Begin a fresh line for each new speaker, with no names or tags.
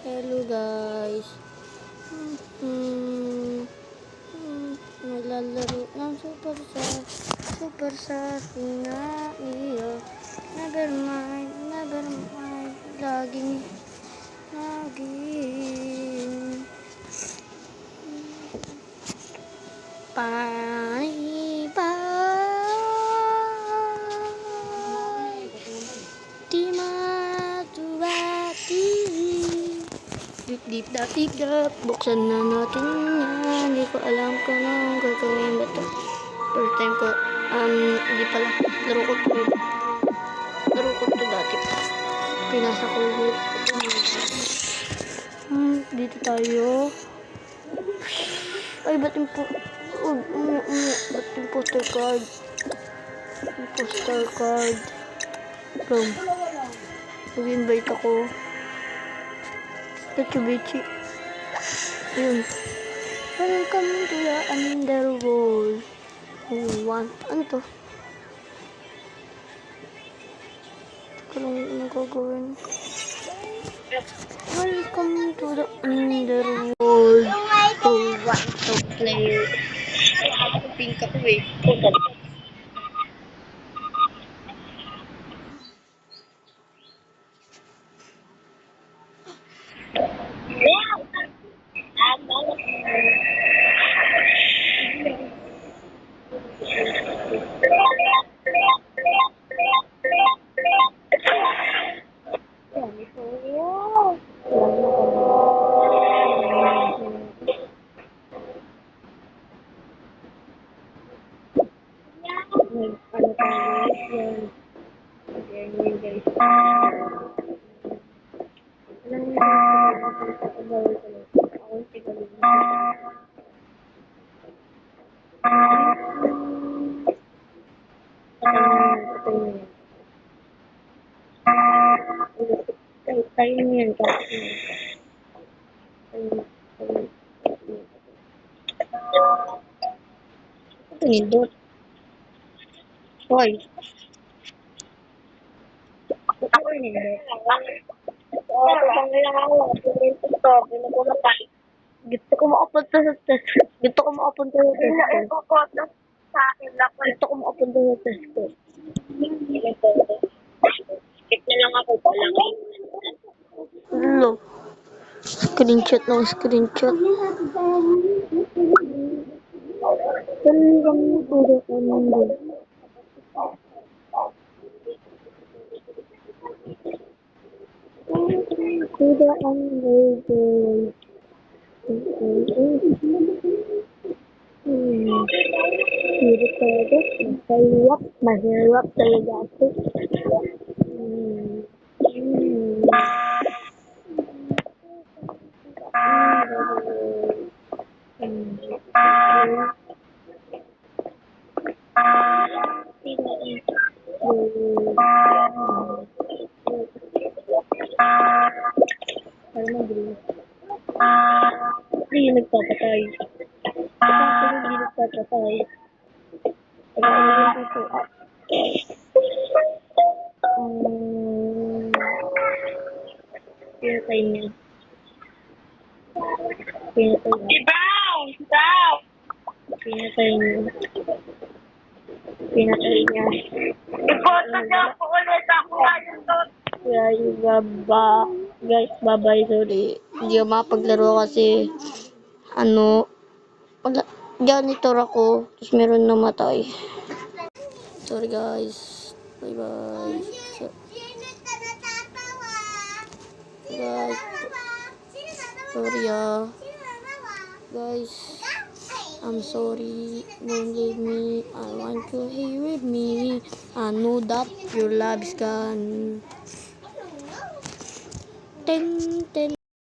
Hello guys. Naglalaro ng super sa nga iyo. Never mind, laging pa di matubati. Deep dap, buksan na natin yan. Hindi ko alam kung anong gagawin ba ito. First time ko, hindi pala, laro ko to dati pa. Pinasa ko ulit. Dito tayo. Ay, ba't yung poster card? Mag-invite ako. Kachubichi. Ayun. Welcome to the underworld. Ano to? Anong gagawin? Welcome to the underworld. Who want to play? Pink ako eh. Tayo niyan kasi. Ito nindot. Hoy. Ito nindot. Gusto ko makapunta sa test. Gusto ko makapunta sa test ko. Skip na lang ako. Hello. Screenshot. Mahirap talaga ako. Hindi nagpapatay. Pinatay niya. Ipoto niya po ulit ako. Guys, bye-bye. Sorry. Hindi ako makapaglaro kasi wala, janitor ako. Tapos meron namatay. Sorry guys. Bye-bye. Guys. Sorry guys. I'm sorry. Don't leave me. I want you here with me. I know that your love is gone.